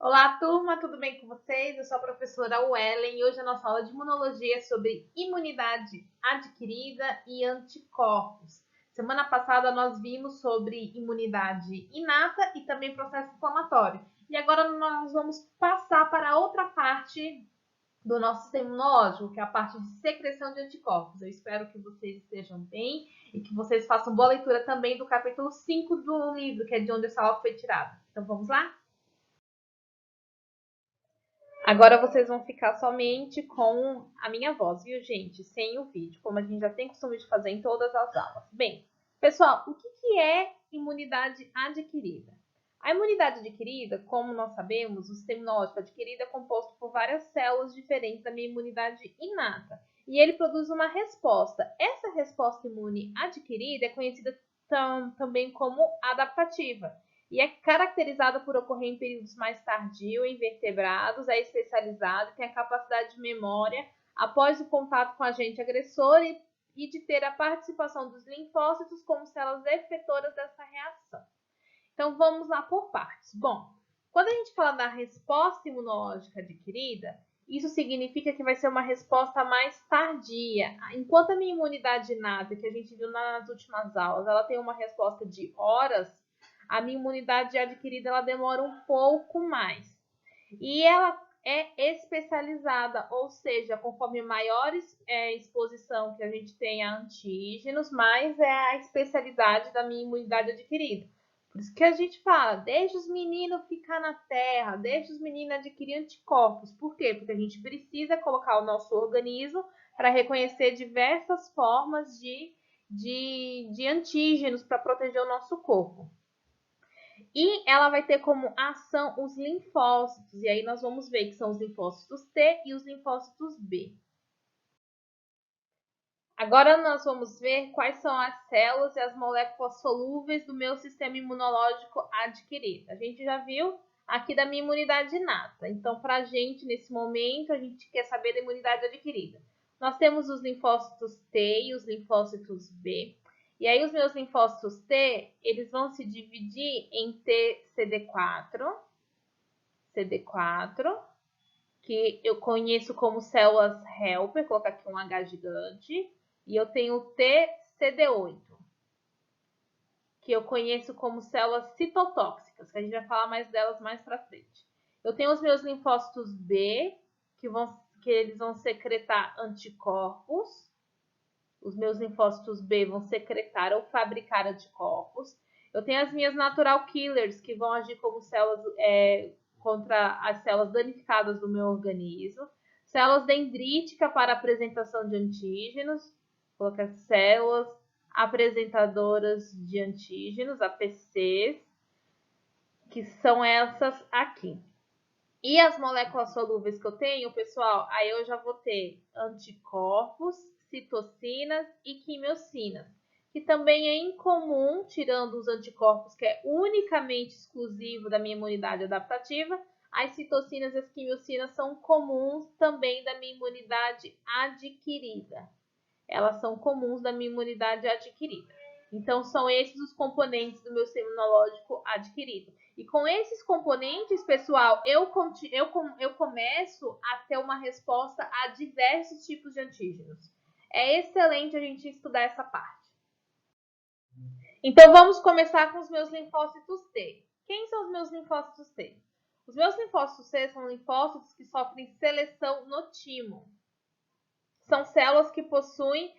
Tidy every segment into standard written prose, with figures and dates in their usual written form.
Olá, turma, tudo bem com vocês? Eu sou a professora Wellen e hoje a nossa aula de imunologia é sobre imunidade adquirida e anticorpos. Semana passada nós vimos sobre imunidade inata e também processo inflamatório. E agora nós vamos passar para a outra parte do nosso sistema imunológico, que é a parte de secreção de anticorpos. Eu espero que vocês estejam bem e que vocês façam boa leitura também do capítulo 5 do livro, que é de onde essa aula foi tirada. Então vamos lá? Agora vocês vão ficar somente com a minha voz, viu, gente? Sem o vídeo, como a gente já tem costume de fazer em todas as aulas. Bem, pessoal, o que é imunidade adquirida? A imunidade adquirida, como nós sabemos, o sistema imunológico adquirido é composto por várias células diferentes da minha imunidade inata. E ele produz uma resposta. Essa resposta imune adquirida é conhecida também como adaptativa e é caracterizada por ocorrer em períodos mais tardios, em vertebrados, é especializada e tem a capacidade de memória após o contato com o agente agressor e de ter a participação dos linfócitos como células efetoras dessa reação. Então, vamos lá por partes. Bom, quando a gente fala da resposta imunológica adquirida, isso significa que vai ser uma resposta mais tardia. Enquanto a minha imunidade inata, que a gente viu nas últimas aulas, ela tem uma resposta de horas, a minha imunidade adquirida ela demora um pouco mais. E ela é especializada, ou seja, conforme maior exposição que a gente tem a antígenos, mais é a especialidade da minha imunidade adquirida. Por isso que a gente fala, deixa os meninos ficar na terra, deixa os meninos adquirir anticorpos. Por quê? Porque a gente precisa colocar o nosso organismo para reconhecer diversas formas de antígenos para proteger o nosso corpo. E ela vai ter como ação os linfócitos. E aí nós vamos ver que são os linfócitos T e os linfócitos B. Agora nós vamos ver quais são as células e as moléculas solúveis do meu sistema imunológico adquirido. A gente já viu aqui da minha imunidade inata. Então, para a gente, nesse momento, a gente quer saber da imunidade adquirida. Nós temos os linfócitos T e os linfócitos B. E aí, os meus linfócitos T, eles vão se dividir em T CD4, que eu conheço como células helper, vou colocar aqui um H gigante, e eu tenho TCD8, que eu conheço como células citotóxicas, que a gente vai falar mais delas mais para frente. Eu tenho os meus linfócitos B, que eles vão secretar anticorpos. Os meus linfócitos B vão secretar ou fabricar anticorpos. Eu tenho as minhas natural killers, que vão agir como células contra as células danificadas do meu organismo. Células dendríticas para apresentação de antígenos. Vou colocar células apresentadoras de antígenos, APCs, que são essas aqui. E as moléculas solúveis que eu tenho, pessoal, aí eu já vou ter anticorpos, citocinas e quimiocinas, que também é incomum, tirando os anticorpos, que é unicamente exclusivo da minha imunidade adaptativa, as citocinas e as quimiocinas são comuns também da minha imunidade adquirida. Elas são comuns da minha imunidade adquirida. Então, são esses os componentes do meu sistema imunológico adquirido. E com esses componentes, pessoal, eu começo a ter uma resposta a diversos tipos de antígenos. É excelente a gente estudar essa parte. Então, vamos começar com os meus linfócitos T. Quem são os meus linfócitos T? Os meus linfócitos T são linfócitos que sofrem seleção no timo. São células que possuem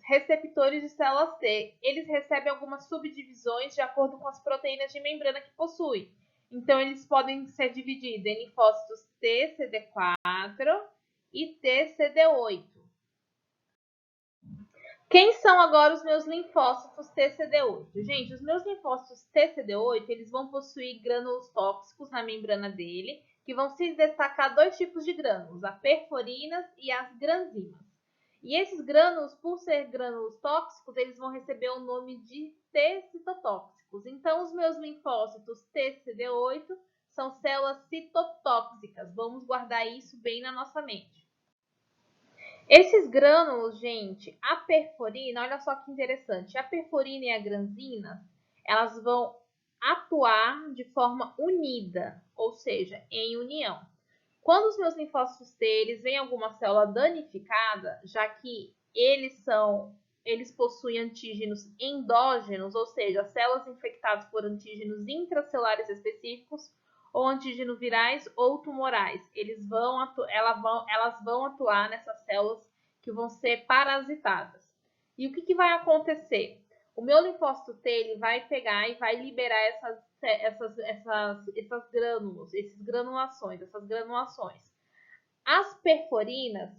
receptores de células T. Eles recebem algumas subdivisões de acordo com as proteínas de membrana que possuem. Então, eles podem ser divididos em linfócitos TCD4 e TCD8. Quem são agora os meus linfócitos TCD8? Gente, os meus linfócitos TCD8, eles vão possuir grânulos tóxicos na membrana dele, que vão se destacar dois tipos de grânulos, as perforinas e as granzimas. E esses grânulos, por ser grânulos tóxicos, eles vão receber o nome de T-citotóxicos. Então, os meus linfócitos TCD8 são células citotóxicas. Vamos guardar isso bem na nossa mente. Esses grânulos, gente, a perforina, olha só que interessante. A perforina e a granzina, elas vão atuar de forma unida, ou seja, em união. Quando os meus linfócitos T eles veem alguma célula danificada, já que eles possuem antígenos endógenos, ou seja, células infectadas por antígenos intracelulares específicos, ou antígenos virais ou tumorais. Elas vão atuar nessas células que vão ser parasitadas. E o que vai acontecer? O meu linfócito T ele vai pegar e vai liberar essas grânulos, essas granulações. As perforinas,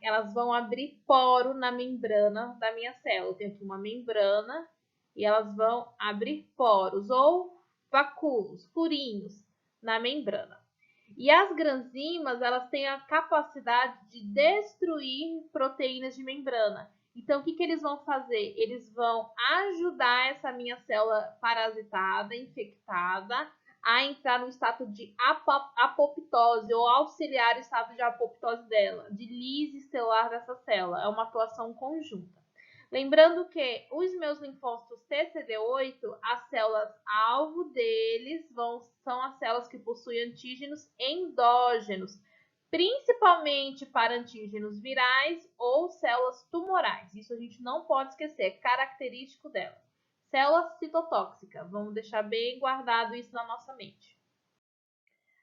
elas vão abrir poro na membrana da minha célula. Eu tenho aqui uma membrana e elas vão abrir poros ou vacúolos, furinhos na membrana. E as granzimas, elas têm a capacidade de destruir proteínas de membrana. Então, o que eles vão fazer? Eles vão ajudar essa minha célula parasitada, infectada, a entrar no estado de apoptose ou auxiliar o estado de apoptose dela, de lise celular dessa célula. É uma atuação conjunta. Lembrando que os meus linfócitos TCD8, as células-alvo deles são as células que possuem antígenos endógenos, principalmente para antígenos virais ou células tumorais. Isso a gente não pode esquecer, é característico delas. Célula citotóxica, vamos deixar bem guardado isso na nossa mente.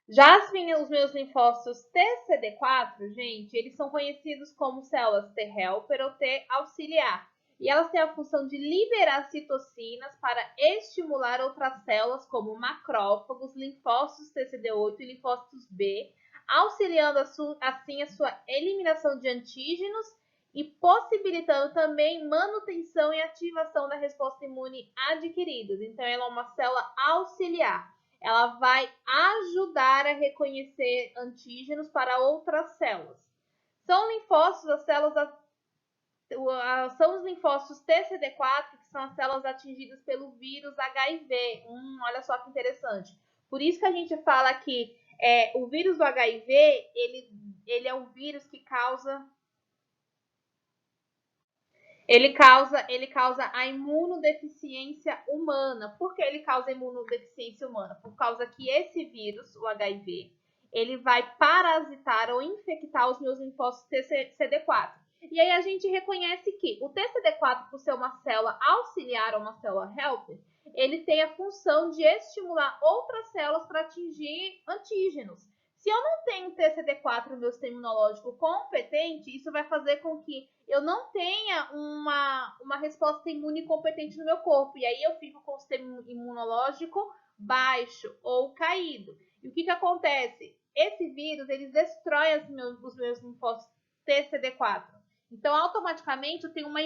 Já os meus linfócitos TCD4, gente, eles são conhecidos como células T helper ou T auxiliar. E elas têm a função de liberar citocinas para estimular outras células, como macrófagos, linfócitos TCD8 e linfócitos B, auxiliando assim a sua eliminação de antígenos e possibilitando também manutenção e ativação da resposta imune adquiridas. Então, ela é uma célula auxiliar. Ela vai ajudar a reconhecer antígenos para outras células. São linfócitos, são os linfócitos TCD4, que são as células atingidas pelo vírus HIV. Olha só que interessante. Por isso que a gente fala que o vírus do HIV, ele é um vírus que causa a imunodeficiência humana. Por que ele causa a imunodeficiência humana? Por causa que esse vírus, o HIV, ele vai parasitar ou infectar os meus linfócitos TCD4. E aí a gente reconhece que o TCD4, por ser uma célula auxiliar ou uma célula helper, ele tem a função de estimular outras células para atingir antígenos. Se eu não tenho TCD4 no meu sistema imunológico competente, isso vai fazer com que eu não tenha uma resposta imune competente no meu corpo. E aí eu fico com o sistema imunológico baixo ou caído. E o que acontece? Esse vírus, ele destrói os meus linfócitos TCD4. Então, automaticamente, eu tenho uma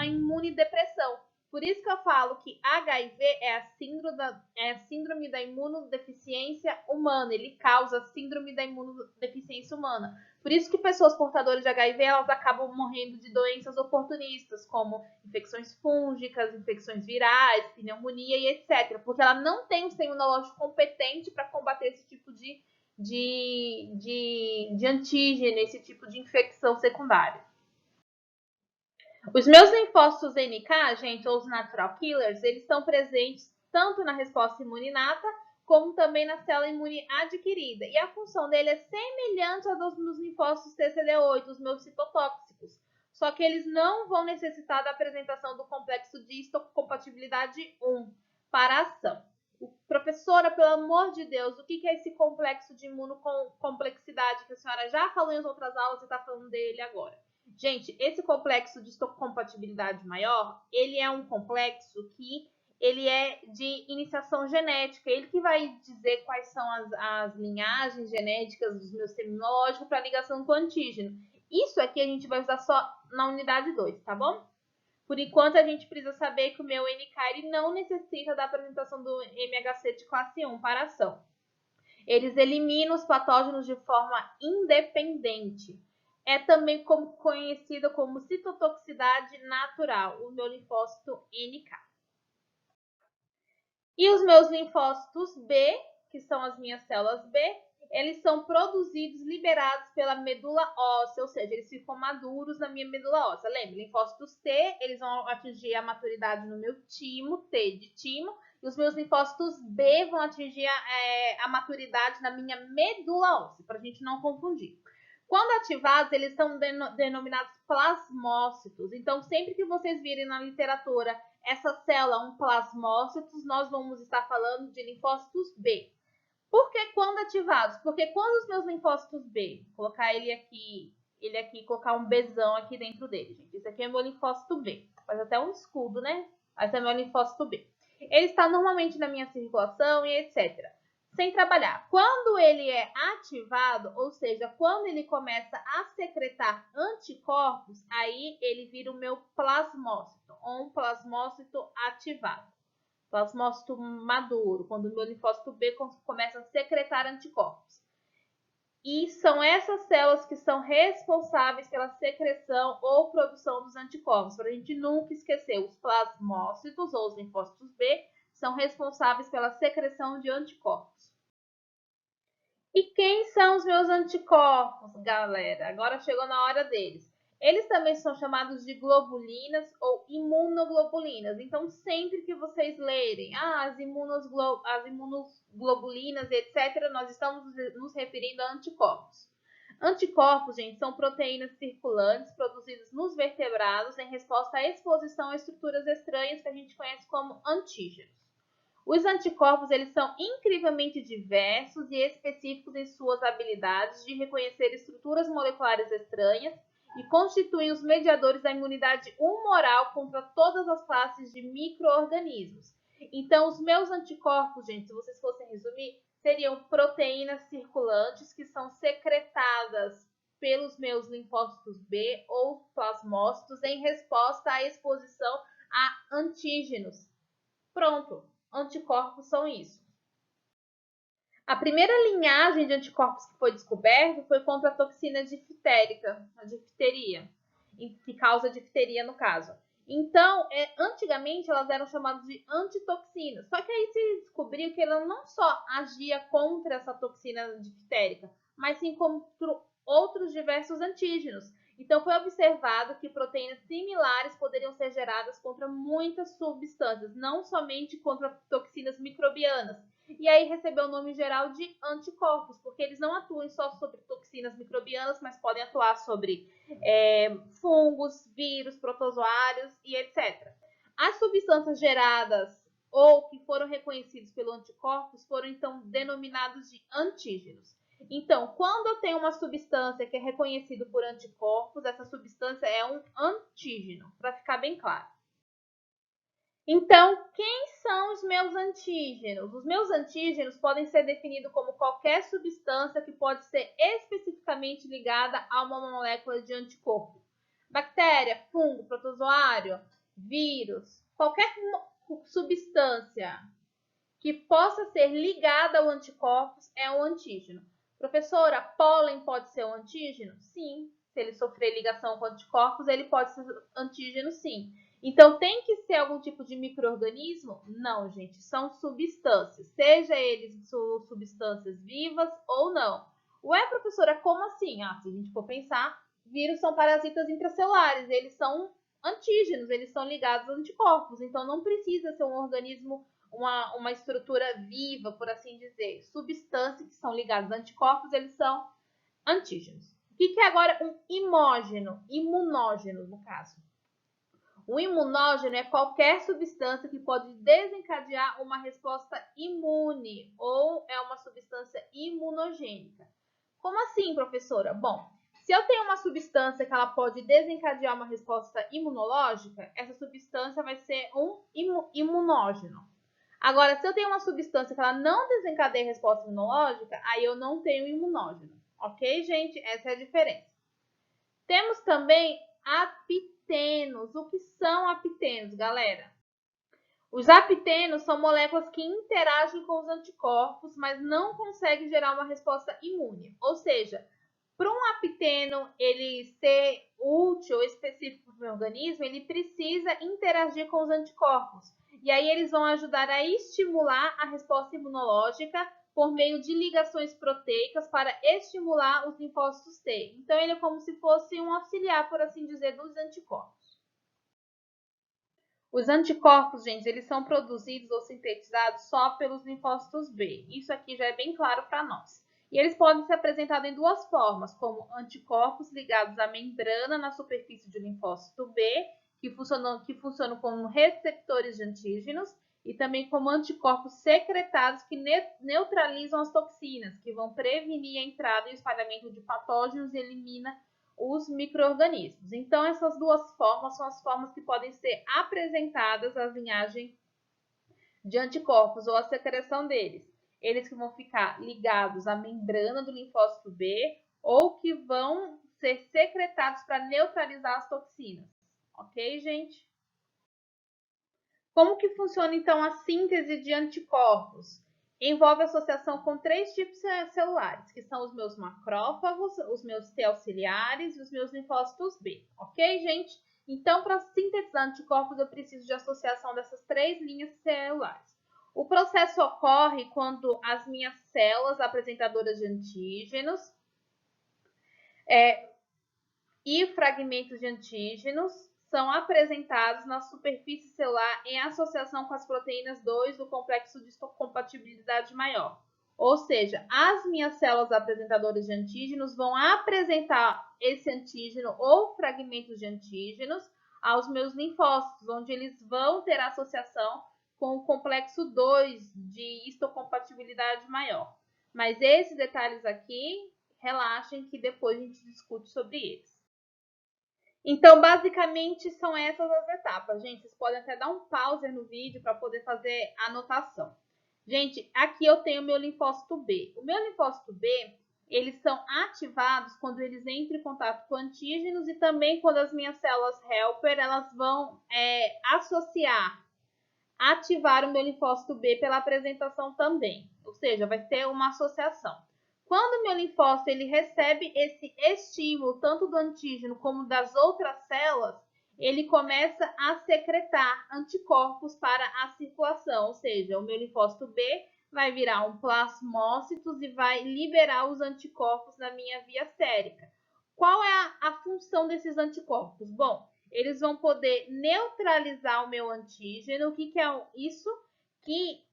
imunodepressão. Por isso que eu falo que HIV é a síndrome da imunodeficiência humana. Ele causa a síndrome da imunodeficiência humana. Por isso que pessoas portadoras de HIV, elas acabam morrendo de doenças oportunistas, como infecções fúngicas, infecções virais, pneumonia e etc. Porque ela não tem um sistema imunológico competente para combater esse tipo de antígeno, esse tipo de infecção secundária. Os meus linfócitos NK, gente, ou os natural killers, eles estão presentes tanto na resposta imune inata, como também na célula imune adquirida. E a função dele é semelhante à dos linfócitos TCD8, os meus citotóxicos. Só que eles não vão necessitar da apresentação do complexo de histocompatibilidade 1 para a ação. Professora, pelo amor de Deus, o que é esse complexo de imunocomplexidade que a senhora já falou em outras aulas e está falando dele agora? Gente, esse complexo de histocompatibilidade maior, ele é um complexo que ele é de iniciação genética. Ele que vai dizer quais são as linhagens genéticas dos meus sistemas imunológicos para ligação com o antígeno. Isso aqui a gente vai usar só na unidade 2, tá bom? Por enquanto, a gente precisa saber que o meu NK ele não necessita da apresentação do MHC de classe 1 para ação. Eles eliminam os patógenos de forma independente. É também conhecida como citotoxicidade natural, o meu linfócito NK. E os meus linfócitos B, que são as minhas células B, eles são produzidos, liberados pela medula óssea, ou seja, eles ficam maduros na minha medula óssea. Lembra, linfócitos T, eles vão atingir a maturidade no meu timo, T de timo, e os meus linfócitos B vão atingir a maturidade na minha medula óssea, para a gente não confundir. Quando ativados, eles são denominados plasmócitos. Então, sempre que vocês virem na literatura essa célula, um plasmócitos, nós vamos estar falando de linfócitos B. Por que quando ativados? Porque quando os meus linfócitos B, colocar ele aqui, colocar um Bzão aqui dentro dele, gente. Esse aqui é meu linfócito B. Faz até um escudo, né? Esse é meu linfócito B. Ele está normalmente na minha circulação e etc. Sem trabalhar. Quando ele é ativado, ou seja, quando ele começa a secretar anticorpos, aí ele vira o meu plasmócito, ou um plasmócito ativado. Plasmócito maduro, quando o meu linfócito B começa a secretar anticorpos. E são essas células que são responsáveis pela secreção ou produção dos anticorpos. Para a gente nunca esquecer, os plasmócitos ou os linfócitos B são responsáveis pela secreção de anticorpos. E quem são os meus anticorpos, galera? Agora chegou na hora deles. Eles também são chamados de globulinas ou imunoglobulinas. Então, sempre que vocês lerem as imunoglobulinas, etc., nós estamos nos referindo a anticorpos. Anticorpos, gente, são proteínas circulantes produzidas nos vertebrados em resposta à exposição a estruturas estranhas que a gente conhece como antígenos. Os anticorpos eles são incrivelmente diversos e específicos em suas habilidades de reconhecer estruturas moleculares estranhas e constituem os mediadores da imunidade humoral contra todas as classes de micro-organismos. Então, os meus anticorpos, gente, se vocês fossem resumir, seriam proteínas circulantes que são secretadas pelos meus linfócitos B ou plasmócitos em resposta à exposição a antígenos. Pronto, anticorpos são isso. A primeira linhagem de anticorpos que foi descoberta foi contra a toxina diftérica, a difteria, que causa difteria no caso. Então, antigamente elas eram chamadas de antitoxinas, só que aí se descobriu que ela não só agia contra essa toxina diftérica, mas sim contra outros diversos antígenos. Então, foi observado que proteínas similares poderiam ser geradas contra muitas substâncias, não somente contra toxinas microbianas. E aí recebeu o nome geral de anticorpos, porque eles não atuam só sobre toxinas microbianas, mas podem atuar sobre fungos, vírus, protozoários e etc. As substâncias geradas ou que foram reconhecidos pelo anticorpos foram então denominados de antígenos. Então, quando eu tenho uma substância que é reconhecida por anticorpos, essa substância é um antígeno, para ficar bem claro. Então, quem são os meus antígenos? Os meus antígenos podem ser definidos como qualquer substância que pode ser especificamente ligada a uma molécula de anticorpo. Bactéria, fungo, protozoário, vírus, qualquer substância que possa ser ligada ao anticorpos é um antígeno. Professora, pólen pode ser um antígeno? Sim. Se ele sofrer ligação com anticorpos, ele pode ser antígeno, sim. Então, tem que ser algum tipo de micro-organismo? Não, gente, são substâncias, seja eles substâncias vivas ou não. Ué, professora, como assim? Se a gente for pensar, vírus são parasitas intracelulares, eles são antígenos, eles são ligados a anticorpos, então não precisa ser um organismo, uma estrutura viva, por assim dizer. Substâncias que são ligadas a anticorpos, eles são antígenos. O que é agora um imógeno? Imunógeno, no caso. O imunógeno é qualquer substância que pode desencadear uma resposta imune ou é uma substância imunogênica. Como assim, professora? Bom, se eu tenho uma substância que ela pode desencadear uma resposta imunológica, essa substância vai ser um imunógeno. Agora, se eu tenho uma substância que ela não desencadeia resposta imunológica, aí eu não tenho imunógeno. Ok, gente? Essa é a diferença. Temos também apitenos. O que são apitenos, galera? Os apitenos são moléculas que interagem com os anticorpos, mas não conseguem gerar uma resposta imune. Ou seja, para um apiteno ele ser útil ou específico para o organismo, ele precisa interagir com os anticorpos. E aí eles vão ajudar a estimular a resposta imunológica por meio de ligações proteicas para estimular os linfócitos T. Então, ele é como se fosse um auxiliar, por assim dizer, dos anticorpos. Os anticorpos, gente, eles são produzidos ou sintetizados só pelos linfócitos B. Isso aqui já é bem claro para nós. E eles podem ser apresentados em duas formas, como anticorpos ligados à membrana na superfície do linfócito B, que funcionam como receptores de antígenos, e também como anticorpos secretados que neutralizam as toxinas, que vão prevenir a entrada e o espalhamento de patógenos e elimina os micro-organismos. Então, essas duas formas são as formas que podem ser apresentadas às linhagens de anticorpos ou a secreção deles. Eles que vão ficar ligados à membrana do linfócito B ou que vão ser secretados para neutralizar as toxinas. Ok, gente? Como que funciona, então, a síntese de anticorpos? Envolve associação com 3 tipos celulares, que são os meus macrófagos, os meus T auxiliares e os meus linfócitos B. Ok, gente? Então, para sintetizar anticorpos, eu preciso de associação dessas 3 linhas celulares. O processo ocorre quando as minhas células apresentadoras de antígenos e fragmentos de antígenos são apresentados na superfície celular em associação com as proteínas 2 do complexo de histocompatibilidade maior. Ou seja, as minhas células apresentadoras de antígenos vão apresentar esse antígeno ou fragmentos de antígenos aos meus linfócitos, onde eles vão ter associação com o complexo 2 de histocompatibilidade maior. Mas esses detalhes aqui, relaxem que depois a gente discute sobre eles. Então, basicamente, são essas as etapas. Gente, vocês podem até dar um pause no vídeo para poder fazer a anotação. Gente, aqui eu tenho o meu linfócito B. O meu linfócito B, eles são ativados quando eles entram em contato com antígenos e também quando as minhas células helper, elas vão ativar o meu linfócito B pela apresentação também. Ou seja, vai ter uma associação. Quando o meu linfócito ele recebe esse estímulo, tanto do antígeno como das outras células, ele começa a secretar anticorpos para a circulação, ou seja, o meu linfócito B vai virar um plasmócito e vai liberar os anticorpos na minha via sérica. Qual é a função desses anticorpos? Bom, eles vão poder neutralizar o meu antígeno. O que é isso? Que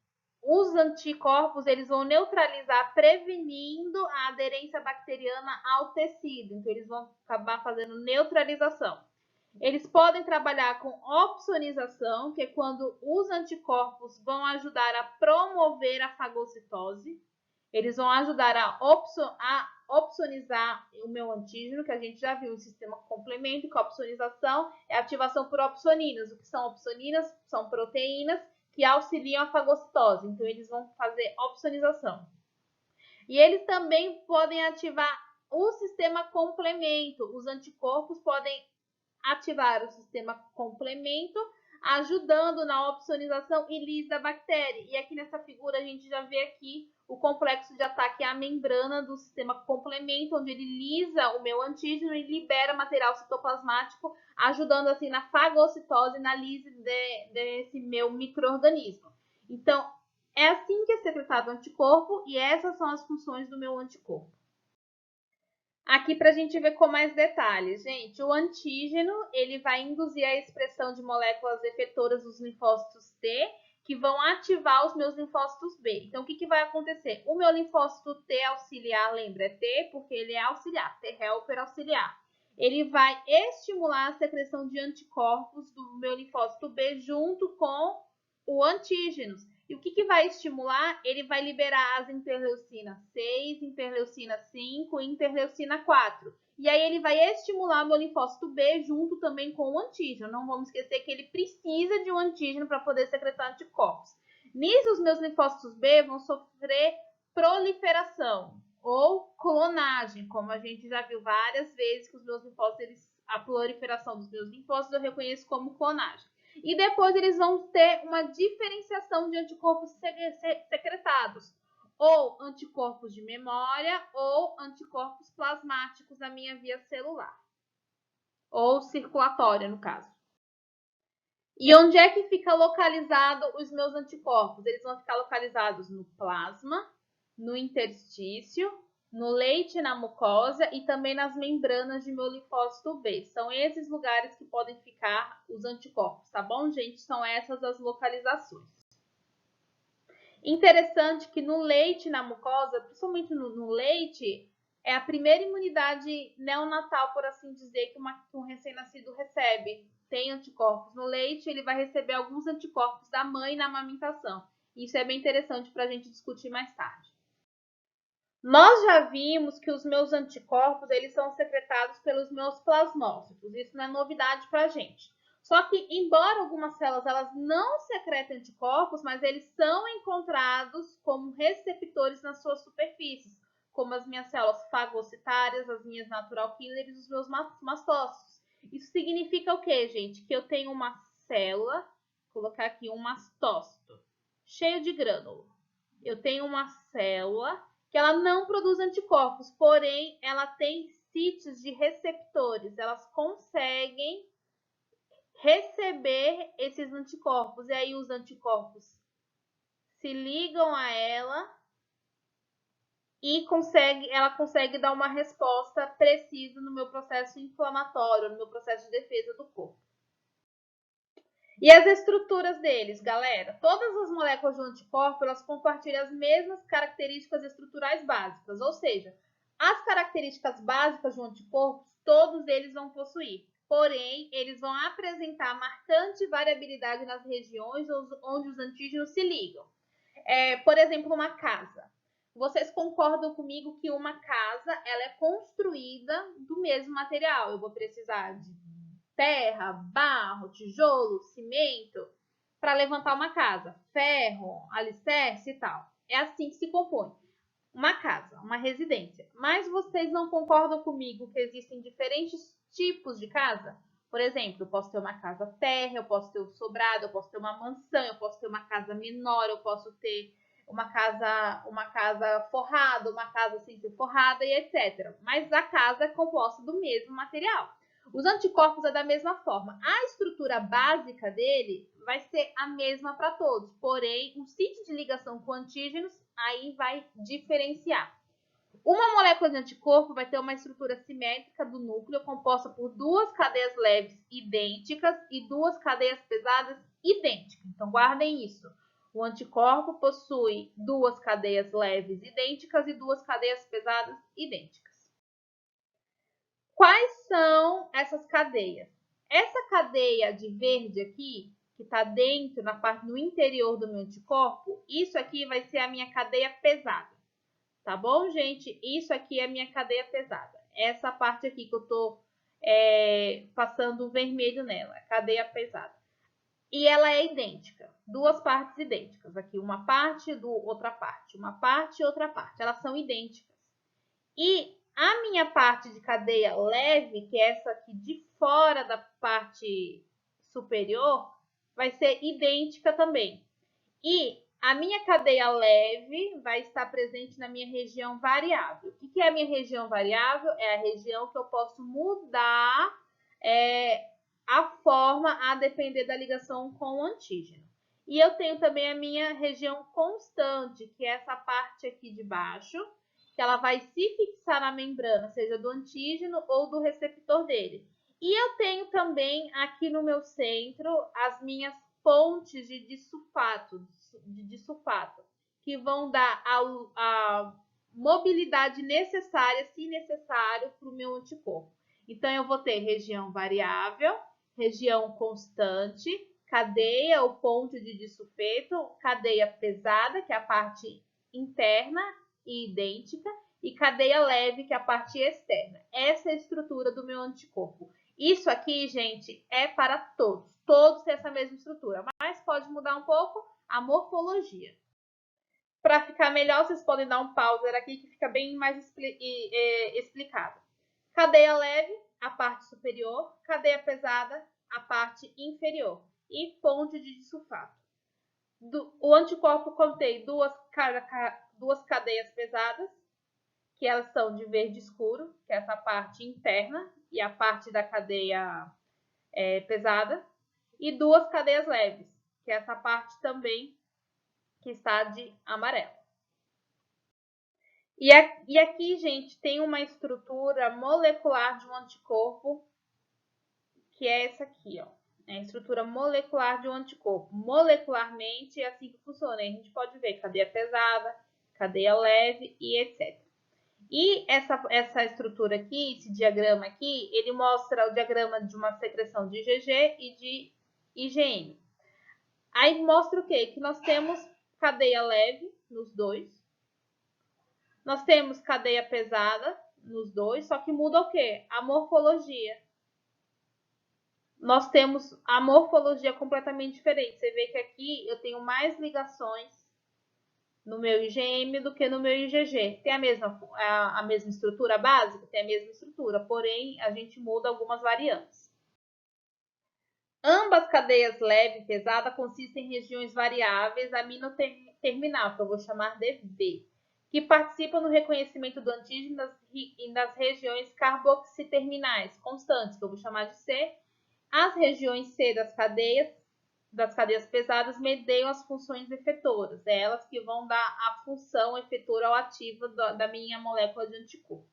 os anticorpos eles vão neutralizar, prevenindo a aderência bacteriana ao tecido. Então, eles vão acabar fazendo neutralização. Eles podem trabalhar com opsonização, que é quando os anticorpos vão ajudar a promover a fagocitose. Eles vão ajudar a opsonizar o meu antígeno, que a gente já viu, o sistema complemento, que a opsonização é ativação por opsoninas. O que são opsoninas? São proteínas que auxiliam a fagocitose. Então, eles vão fazer opsonização. E eles também podem ativar o sistema complemento. Os anticorpos podem ativar o sistema complemento, ajudando na opsonização e lise da bactéria. E aqui nessa figura a gente já vê aqui o complexo de ataque à membrana do sistema complemento, onde ele lisa o meu antígeno e libera material citoplasmático, ajudando assim na fagocitose e na lise desse meu micro-organismo. Então, é assim que é secretado o anticorpo e essas são as funções do meu anticorpo. Aqui para a gente ver com mais detalhes, gente, o antígeno ele vai induzir a expressão de moléculas efetoras dos linfócitos T, que vão ativar os meus linfócitos B. Então, o que vai acontecer? O meu linfócito T auxiliar, lembra, é T porque ele é auxiliar, T helper auxiliar. Ele vai estimular a secreção de anticorpos do meu linfócito B junto com o antígeno. E o que vai estimular? Ele vai liberar as interleucina 6, interleucina 5 e interleucina 4. E aí ele vai estimular o meu linfócito B junto também com o antígeno. Não vamos esquecer que ele precisa de um antígeno para poder secretar anticorpos. Nisso, os meus linfócitos B vão sofrer proliferação ou clonagem, como a gente já viu várias vezes que os meus linfócitos, a proliferação dos meus linfócitos eu reconheço como clonagem. E depois eles vão ter uma diferenciação de anticorpos secretados, ou anticorpos de memória, ou anticorpos plasmáticos na minha via celular, ou circulatória, no caso. E onde é que fica localizado os meus anticorpos? Eles vão ficar localizados no plasma, no interstício no leite e na mucosa e também nas membranas de meu linfócito B. São esses lugares que podem ficar os anticorpos, tá bom, gente? São essas as localizações. Interessante que no leite e na mucosa, principalmente no leite, é a primeira imunidade neonatal, por assim dizer, que um recém-nascido recebe. Tem anticorpos no leite, ele vai receber alguns anticorpos da mãe na amamentação. Isso é bem interessante para a gente discutir mais tarde. Nós já vimos que os meus anticorpos, eles são secretados pelos meus plasmócitos. Isso não é novidade para a gente. Só que, embora algumas células elas não secretem anticorpos, mas eles são encontrados como receptores nas suas superfícies, como as minhas células fagocitárias, as minhas natural killers e os meus mastócitos. Isso significa o quê, gente? Que eu tenho uma célula, vou colocar aqui um mastócito, cheio de grânulo. Eu tenho uma célula que ela não produz anticorpos, porém ela tem sítios de receptores, elas conseguem receber esses anticorpos, e aí os anticorpos se ligam a ela e ela consegue dar uma resposta precisa no meu processo inflamatório, no meu processo de defesa do corpo. E as estruturas deles, galera? Todas as moléculas do anticorpo, elas compartilham as mesmas características estruturais básicas, ou seja, as características básicas do anticorpo, todos eles vão possuir. Porém, eles vão apresentar marcante variabilidade nas regiões onde os antígenos se ligam. Por exemplo, uma casa. Vocês concordam comigo que uma casa ela é construída do mesmo material? Eu vou precisar de terra, barro, tijolo, cimento para levantar uma casa, ferro, alicerce e tal. É assim que se compõe uma casa, uma residência. Mas vocês não concordam comigo que existem diferentes tipos de casa? Por exemplo, eu posso ter uma casa terra, eu posso ter um sobrado, eu posso ter uma mansão, eu posso ter uma casa menor, eu posso ter uma casa forrada, uma casa sem ser forrada e etc. Mas a casa é composta do mesmo material. Os anticorpos é da mesma forma. A estrutura básica dele vai ser a mesma para todos, porém, o sítio de ligação com antígenos aí vai diferenciar. Uma molécula de anticorpo vai ter uma estrutura simétrica do núcleo composta por duas cadeias leves idênticas e duas cadeias pesadas idênticas. Então, guardem isso. O anticorpo possui duas cadeias leves idênticas e duas cadeias pesadas idênticas. Quais são essas cadeias? Essa cadeia de verde aqui, que está dentro, no interior do meu anticorpo, isso aqui vai ser a minha cadeia pesada. Tá bom, gente? Isso aqui é a minha cadeia pesada. Essa parte aqui que eu tô passando o vermelho nela, cadeia pesada. E ela é idêntica, duas partes idênticas. Aqui uma parte, outra parte, uma parte e outra parte. Elas são idênticas. E a minha parte de cadeia leve, que é essa aqui de fora da parte superior, vai ser idêntica também. E a minha cadeia leve vai estar presente na minha região variável. O que é a minha região variável? É a região que eu posso mudar a forma a depender da ligação com o antígeno. E eu tenho também a minha região constante, que é essa parte aqui de baixo, que ela vai se fixar na membrana, seja do antígeno ou do receptor dele. E eu tenho também aqui no meu centro as minhas pontes de disulfato, que vão dar a mobilidade necessária, se necessário, para o meu anticorpo. Então, eu vou ter região variável, região constante, cadeia ou ponte de disulfeto, cadeia pesada, que é a parte interna e idêntica, e cadeia leve, que é a parte externa. Essa é a estrutura do meu anticorpo. Isso aqui, gente, é para todos. Todos têm essa mesma estrutura, mas pode mudar um pouco a morfologia. Para ficar melhor, vocês podem dar um pause aqui que fica bem mais explicado. Cadeia leve, a parte superior. Cadeia pesada, a parte inferior. E ponte de disulfato. O anticorpo contém duas cadeias pesadas, que elas são de verde escuro, que é essa parte interna, e a parte da cadeia pesada, e duas cadeias leves, que é essa parte também que está de amarelo. E aqui, gente, tem uma estrutura molecular de um anticorpo, que é essa aqui, ó. É a estrutura molecular de um anticorpo. Molecularmente é assim que funciona. A gente pode ver cadeia pesada, cadeia leve e etc. E essa estrutura aqui, esse diagrama aqui, ele mostra o diagrama de uma secreção de IgG e de IgM. Aí mostra o quê? Que nós temos cadeia leve nos dois. Nós temos cadeia pesada nos dois, só que muda o quê? A morfologia. Nós temos a morfologia completamente diferente. Você vê que aqui eu tenho mais ligações no meu IgM do que no meu IgG. Tem a mesma estrutura básica? Tem a mesma estrutura, porém a gente muda algumas variantes. Ambas cadeias leve e pesada consistem em regiões variáveis aminoterminal, que eu vou chamar de V, que participam no reconhecimento do antígeno nas regiões carboxiterminais constantes, que eu vou chamar de C. As regiões C das cadeias pesadas medeiam as funções efetoras, é elas que vão dar a função efetora ou ativa da minha molécula de anticorpo.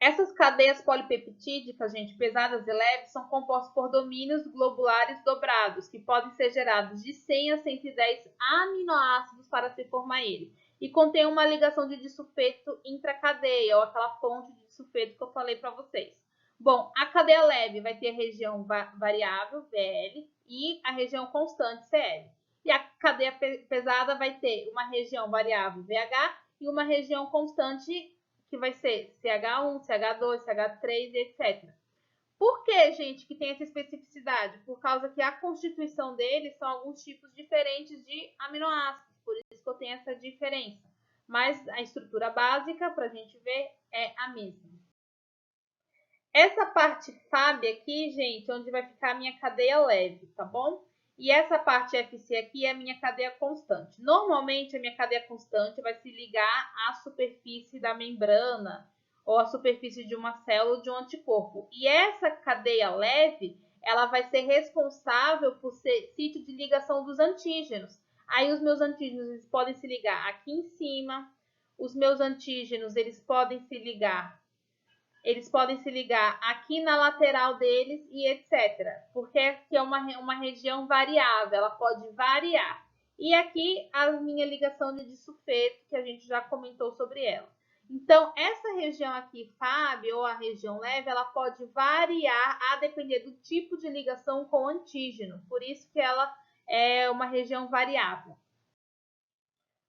Essas cadeias polipeptídicas, gente, pesadas e leves, são compostas por domínios globulares dobrados, que podem ser gerados de 100 a 110 aminoácidos para se formar ele, e contém uma ligação de disulfeto intracadeia, ou aquela ponte de disulfeto que eu falei para vocês. Bom, a cadeia leve vai ter a região variável, VL, e a região constante, CL. E a cadeia pesada vai ter uma região variável, VH, e uma região constante, que vai ser CH1, CH2, CH3, etc. Por que, gente, que tem essa especificidade? Por causa que a constituição deles são alguns tipos diferentes de aminoácidos, por isso que eu tenho essa diferença. Mas a estrutura básica, para a gente ver, é a mesma. Essa parte FAB aqui, gente, onde vai ficar a minha cadeia leve, tá bom? E essa parte FC aqui é a minha cadeia constante. Normalmente, a minha cadeia constante vai se ligar à superfície da membrana ou à superfície de uma célula de um anticorpo. E essa cadeia leve, ela vai ser responsável por ser sítio de ligação dos antígenos. Aí, os meus antígenos eles podem se ligar aqui em cima. Os meus antígenos eles podem se ligar aqui na lateral deles e etc. Porque aqui é uma região variável, ela pode variar. E aqui a minha ligação de disulfeto, que a gente já comentou sobre ela. Então, essa região aqui, FAB, ou a região leve, ela pode variar a depender do tipo de ligação com o antígeno. Por isso que ela é uma região variável.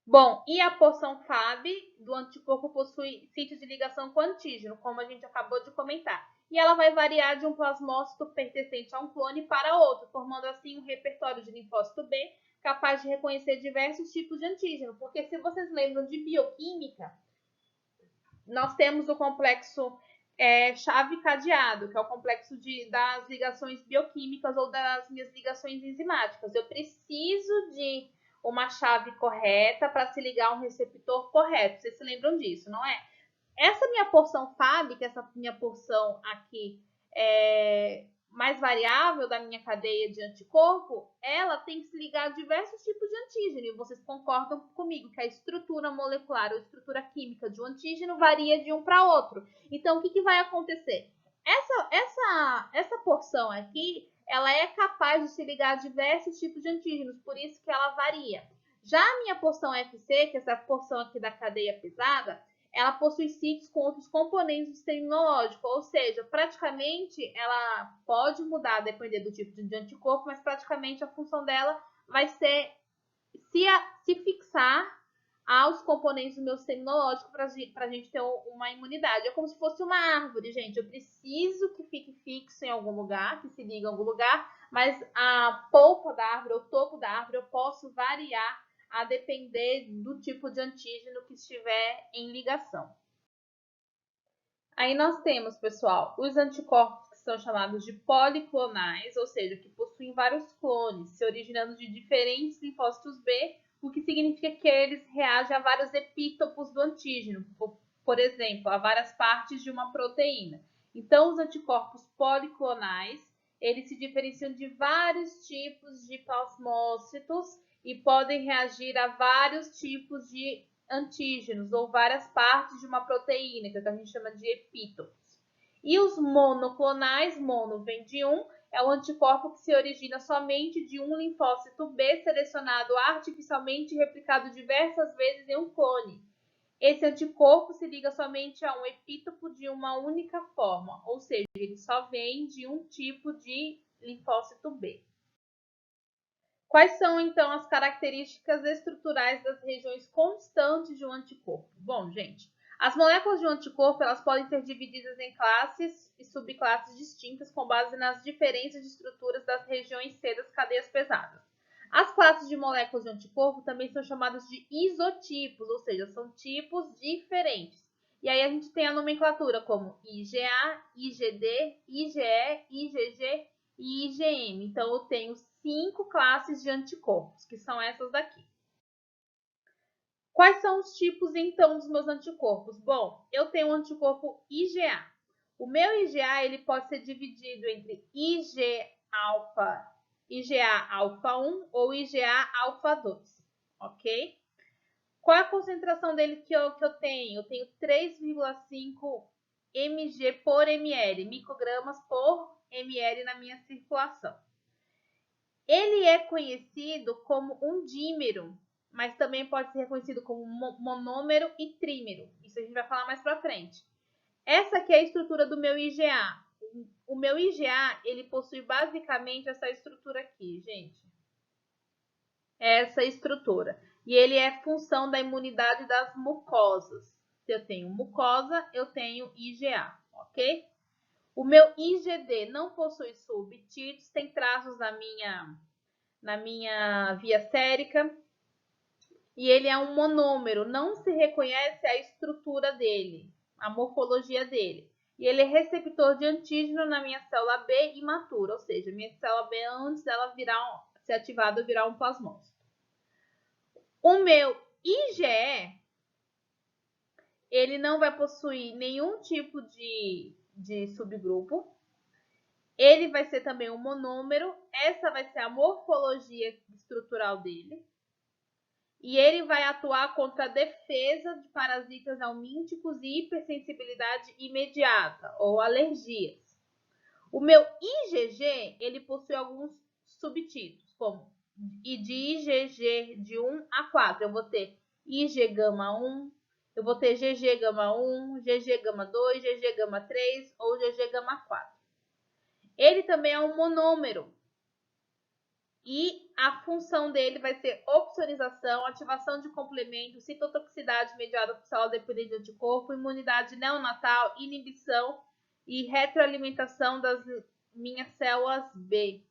Bom, e a porção FAB do anticorpo possui sítio de ligação com o antígeno, como a gente acabou de comentar. E ela vai variar de um plasmócito pertencente a um clone para outro, formando assim um repertório de linfócito B capaz de reconhecer diversos tipos de antígeno. Porque se vocês lembram de bioquímica, nós temos o complexo chave cadeado, que é o complexo das ligações bioquímicas ou das minhas ligações enzimáticas. Eu preciso de uma chave correta para se ligar a um receptor correto. Vocês se lembram disso, não é? Essa minha porção FAB, que é essa minha porção aqui mais variável da minha cadeia de anticorpo, ela tem que se ligar a diversos tipos de antígeno. E vocês concordam comigo que a estrutura molecular ou estrutura química de um antígeno varia de um para outro. Então, o que vai acontecer? Essa porção aqui, ela é capaz de se ligar a diversos tipos de antígenos, por isso que ela varia. Já a minha porção FC, que é essa porção aqui da cadeia pesada, ela possui sítios com outros componentes do sistema imunológico, ou seja, praticamente ela pode mudar a depender do tipo de anticorpo, mas praticamente a função dela vai ser se fixar aos componentes do meu sistema imunológico para a gente ter uma imunidade. É como se fosse uma árvore, gente. Eu preciso que fique fixo em algum lugar, que se ligue em algum lugar, mas a polpa da árvore, o topo da árvore, eu posso variar a depender do tipo de antígeno que estiver em ligação. Aí nós temos, pessoal, os anticorpos que são chamados de policlonais, ou seja, que possuem vários clones, se originando de diferentes linfócitos B, o que significa que eles reagem a vários epítopos do antígeno, por exemplo, a várias partes de uma proteína. Então, os anticorpos policlonais, eles se diferenciam de vários tipos de plasmócitos e podem reagir a vários tipos de antígenos ou várias partes de uma proteína, que a gente chama de epítopos. E os monoclonais, mono vem de um, é o anticorpo que se origina somente de um linfócito B selecionado artificialmente e replicado diversas vezes em um clone. Esse anticorpo se liga somente a um epítopo de uma única forma, ou seja, ele só vem de um tipo de linfócito B. Quais são, então, as características estruturais das regiões constantes de um anticorpo? Bom, gente, as moléculas de um anticorpo elas podem ser divididas em classes e subclasses distintas com base nas diferenças de estruturas das regiões C das cadeias pesadas. As classes de moléculas de anticorpo também são chamadas de isotipos, ou seja, são tipos diferentes. E aí a gente tem a nomenclatura como IgA, IgD, IgE, IgG e IgM. Então, eu tenho 5 classes de anticorpos, que são essas daqui. Quais são os tipos, então, dos meus anticorpos? Bom, eu tenho o anticorpo IgA. O meu IgA ele pode ser dividido entre IgA alfa 1 ou IgA alfa 2, ok? Qual é a concentração dele que eu tenho? Eu tenho 3,5 mg por ml, microgramas por ml na minha circulação. Ele é conhecido como um dímero, mas também pode ser reconhecido como monômero e trímero. Isso a gente vai falar mais para frente. Essa aqui é a estrutura do meu IgA. O meu IgA, ele possui basicamente essa estrutura aqui, gente. Essa estrutura. E ele é função da imunidade das mucosas. Se eu tenho mucosa, eu tenho IgA, ok? O meu IgD não possui subtítulos, tem traços na minha via sérica, e ele é um monômero, não se reconhece a estrutura dele, a morfologia dele. E ele é receptor de antígeno na minha célula B imatura, ou seja, minha célula B antes dela ser ativada virar um plasmócito. O meu IgE, ele não vai possuir nenhum tipo de subgrupo. Ele vai ser também um monômero, essa vai ser a morfologia estrutural dele. E ele vai atuar contra a defesa de parasitas helmínticos e hipersensibilidade imediata, ou alergias. O meu IgG, ele possui alguns subtipos, como de IgG de 1 a 4. Eu vou ter IgG-1, eu vou ter GG-1, GG-2, GG-3 ou GG-4. Ele também é um monômero. E a função dele vai ser opsonização, ativação de complemento, citotoxicidade mediada por célula dependente de anticorpo, imunidade neonatal, inibição e retroalimentação das minhas células B.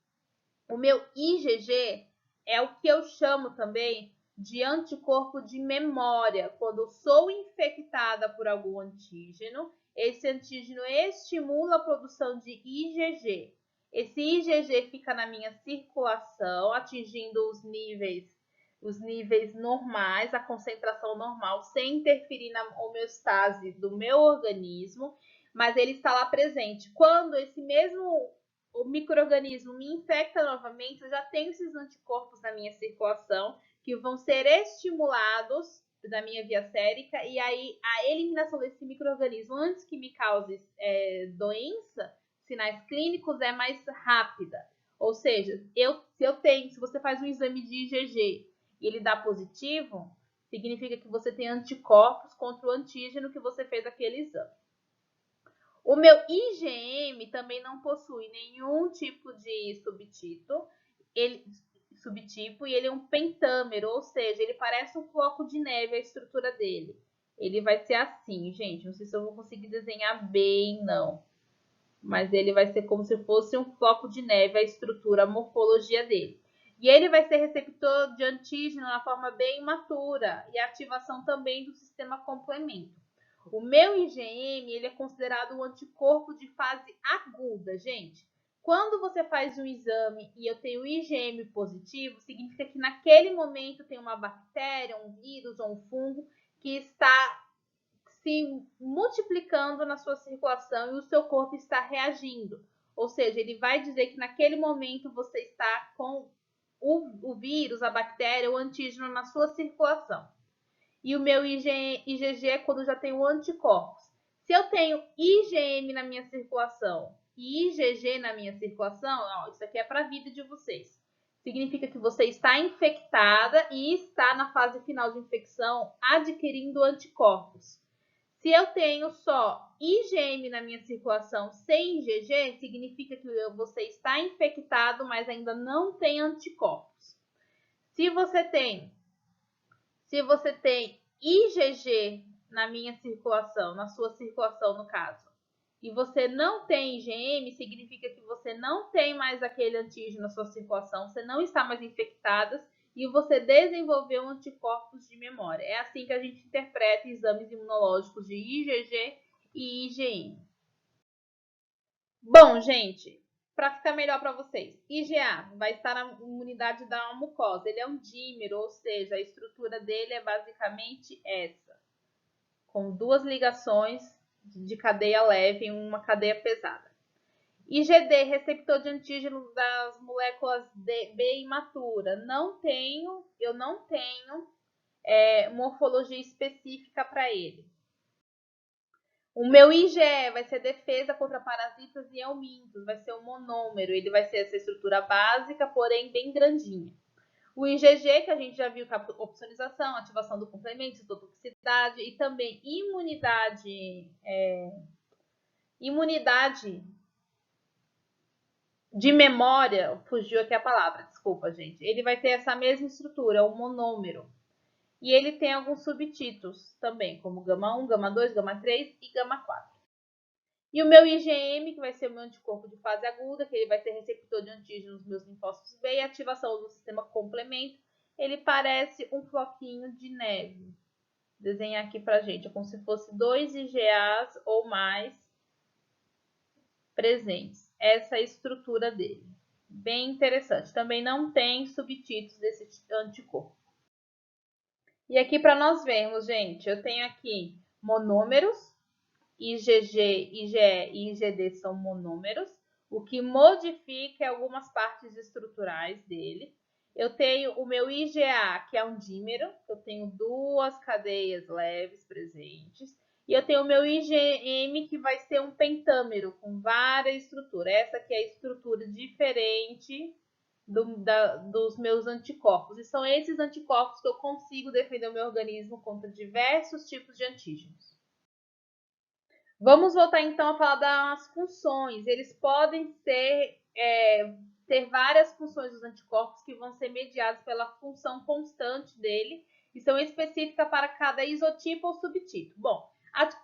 O meu IgG é o que eu chamo também de anticorpo de memória. Quando eu sou infectada por algum antígeno, esse antígeno estimula a produção de IgG. Esse IgG fica na minha circulação, atingindo os níveis normais, a concentração normal, sem interferir na homeostase do meu organismo, mas ele está lá presente. Quando esse mesmo micro-organismo me infecta novamente, eu já tenho esses anticorpos na minha circulação, que vão ser estimulados da minha via sérica, e aí a eliminação desse micro-organismo antes que me cause doença, sinais clínicos, é mais rápida. Ou seja, se você faz um exame de IgG e ele dá positivo, significa que você tem anticorpos contra o antígeno que você fez aquele exame. O meu IgM também não possui nenhum tipo de subtipo, e ele é um pentâmero, ou seja, ele parece um floco de neve, a estrutura dele. Ele vai ser assim, gente, não sei se eu vou conseguir desenhar bem, não. Mas ele vai ser como se fosse um floco de neve, a estrutura, a morfologia dele. E ele vai ser receptor de antígeno na forma bem imatura e ativação também do sistema complemento. O meu IgM, ele é considerado um anticorpo de fase aguda, gente. Quando você faz um exame e eu tenho IgM positivo, significa que naquele momento tem uma bactéria, um vírus ou um fungo que está se multiplicando na sua circulação e o seu corpo está reagindo. Ou seja, ele vai dizer que naquele momento você está com o vírus, a bactéria, o antígeno na sua circulação. E o meu IgG é quando já tenho anticorpos. Se eu tenho IgM na minha circulação e IgG na minha circulação, ó, isso aqui é para a vida de vocês. Significa que você está infectada e está na fase final de infecção adquirindo anticorpos. Se eu tenho só IgM na minha circulação sem IgG, significa que você está infectado, mas ainda não tem anticorpos. Se você tem IgG na minha circulação, na sua circulação no caso, e você não tem IgM, significa que você não tem mais aquele antígeno na sua circulação, você não está mais infectada e você desenvolveu anticorpos de memória. É assim que a gente interpreta exames imunológicos de IgG e IgM. Bom, gente, para ficar melhor para vocês, IgA vai estar na imunidade da mucosa. Ele é um dímero, ou seja, a estrutura dele é basicamente essa, com duas ligações de cadeia leve e uma cadeia pesada. IgD, receptor de antígeno das moléculas B imatura. Eu não tenho morfologia específica para ele. O meu IgE vai ser defesa contra parasitas e helmintos, vai ser um monômero, ele vai ser essa estrutura básica, porém bem grandinha. O IgG, que a gente já viu que a opsonização, ativação do complemento, citotoxicidade e também imunidade de memória, fugiu aqui a palavra, desculpa, gente. Ele vai ter essa mesma estrutura, o monômero. E ele tem alguns subtítulos também, como gama 1, gama 2, gama 3 e gama 4. E o meu IgM, que vai ser o meu anticorpo de fase aguda, que ele vai ser receptor de antígeno nos meus linfócitos B e ativação do sistema complemento. Ele parece um floquinho de neve. Vou desenhar aqui pra gente, é como se fosse 2 IgAs ou mais presentes. Essa é a estrutura dele. Bem interessante. Também não tem subtítulos desse anticorpo. E aqui para nós vermos, gente, eu tenho aqui monômeros, IgG, IgE e IgD são monômeros, o que modifica algumas partes estruturais dele. Eu tenho o meu IgA, que é um dímero, eu tenho duas cadeias leves presentes. E eu tenho o meu IgM, que vai ser um pentâmero, com várias estruturas. Essa aqui é a estrutura diferente dos meus anticorpos. E são esses anticorpos que eu consigo defender o meu organismo contra diversos tipos de antígenos. Vamos voltar então a falar das funções. Eles podem ter várias funções dos anticorpos que vão ser mediadas pela função constante dele e são específicas para cada isotipo ou subtipo. Bom,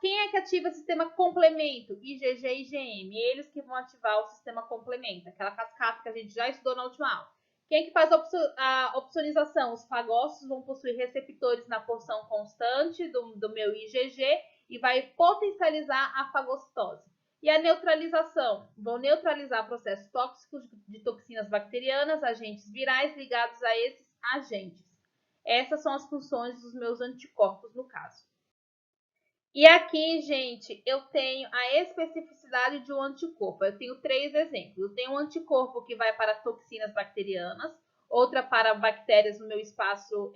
quem é que ativa o sistema complemento? IgG e IgM. Eles que vão ativar o sistema complemento, aquela cascata que a gente já estudou na última aula. Quem é que faz a opsonização? Os fagócitos vão possuir receptores na porção constante do meu IgG e vai potencializar a fagocitose. E a neutralização? Vão neutralizar processos tóxicos de toxinas bacterianas, agentes virais ligados a esses agentes. Essas são as funções dos meus anticorpos no caso. E aqui, gente, eu tenho a especificidade de um anticorpo. Eu tenho 3 exemplos. Eu tenho um anticorpo que vai para toxinas bacterianas, outra para bactérias no meu espaço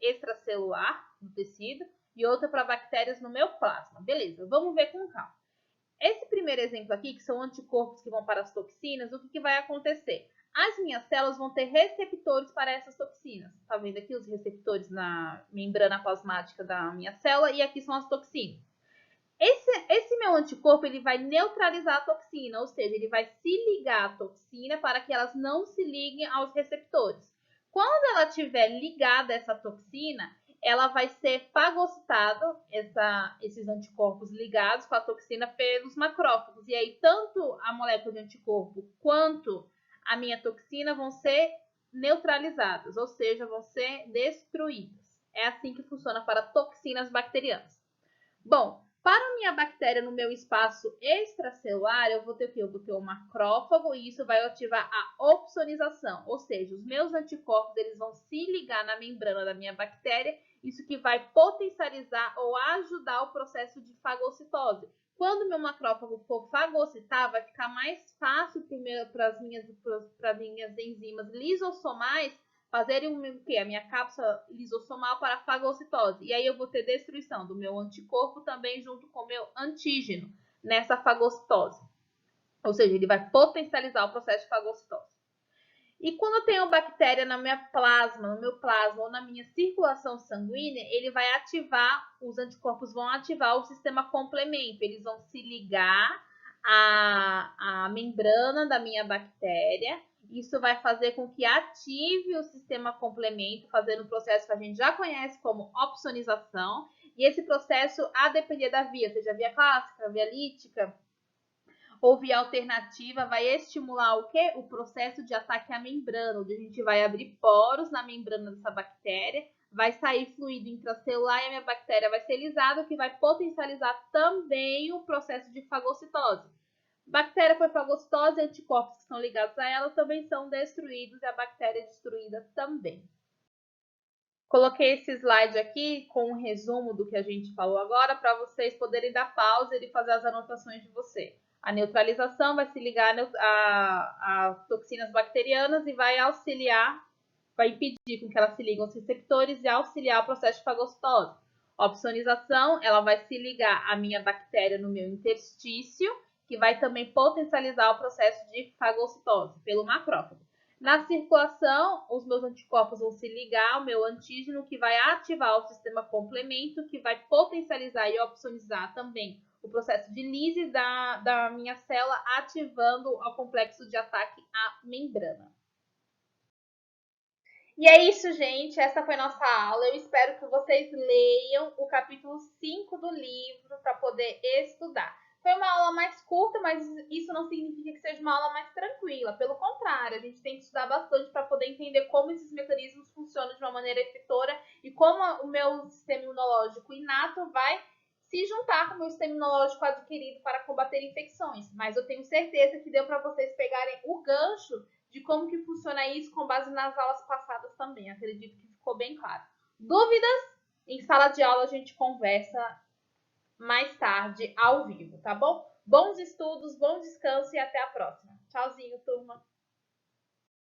extracelular, no tecido, e outra para bactérias no meu plasma. Beleza, vamos ver com calma. Esse primeiro exemplo aqui, que são anticorpos que vão para as toxinas, o que vai acontecer? As minhas células vão ter receptores para essas toxinas. Tá vendo aqui os receptores na membrana plasmática da minha célula e aqui são as toxinas. Esse meu anticorpo ele vai neutralizar a toxina, ou seja, ele vai se ligar à toxina para que elas não se liguem aos receptores. Quando ela estiver ligada a essa toxina, ela vai ser fagocitada, esses anticorpos ligados com a toxina pelos macrófagos. E aí, tanto a molécula de anticorpo quanto a minha toxina vão ser neutralizadas, ou seja, vão ser destruídas. É assim que funciona para toxinas bacterianas. Bom, para a minha bactéria no meu espaço extracelular, eu vou ter o quê? Eu vou ter um macrófago e isso vai ativar a opsonização, ou seja, os meus anticorpos eles vão se ligar na membrana da minha bactéria, isso que vai potencializar ou ajudar o processo de fagocitose. Quando o meu macrófago for fagocitar, vai ficar mais fácil para minhas enzimas lisossomais fazerem o quê? A minha cápsula lisossomal para a fagocitose. E aí eu vou ter destruição do meu anticorpo também junto com o meu antígeno nessa fagocitose. Ou seja, ele vai potencializar o processo de fagocitose. E quando eu tenho bactéria no meu plasma ou na minha circulação sanguínea, ele vai ativar, os anticorpos vão ativar o sistema complemento. Eles vão se ligar à membrana da minha bactéria. Isso vai fazer com que ative o sistema complemento, fazendo um processo que a gente já conhece como opsonização. E esse processo, a depender da via, seja via clássica, via lítica, ou via alternativa, vai estimular o quê? O processo de ataque à membrana, onde a gente vai abrir poros na membrana dessa bactéria, vai sair fluido intracelular e a minha bactéria vai ser lisada, o que vai potencializar também o processo de fagocitose. Bactéria foi fagocitose, anticorpos que estão ligados a ela também são destruídos e a bactéria é destruída também. Coloquei esse slide aqui com um resumo do que a gente falou agora para vocês poderem dar pausa e fazer as anotações de você. A neutralização vai se ligar a toxinas bacterianas e vai auxiliar, vai impedir com que elas se liguem aos receptores e auxiliar o processo de fagocitose. A opsonização, ela vai se ligar à minha bactéria no meu interstício, que vai também potencializar o processo de fagocitose pelo macrófago. Na circulação, os meus anticorpos vão se ligar ao meu antígeno, que vai ativar o sistema complemento, que vai potencializar e opsonizar também o processo de lise da minha célula, ativando o complexo de ataque à membrana. E é isso, gente. Essa foi nossa aula. Eu espero que vocês leiam o capítulo 5 do livro para poder estudar. Foi uma aula mais curta, mas isso não significa que seja uma aula mais tranquila. Pelo contrário, a gente tem que estudar bastante para poder entender como esses mecanismos funcionam de uma maneira efetora e como o meu sistema imunológico inato vai se juntar com o meu sistema imunológico adquirido para combater infecções. Mas eu tenho certeza que deu para vocês pegarem o gancho de como que funciona isso com base nas aulas passadas também. Acredito que ficou bem claro. Dúvidas? Em sala de aula a gente conversa mais tarde ao vivo, tá bom? Bons estudos, bom descanso e até a próxima.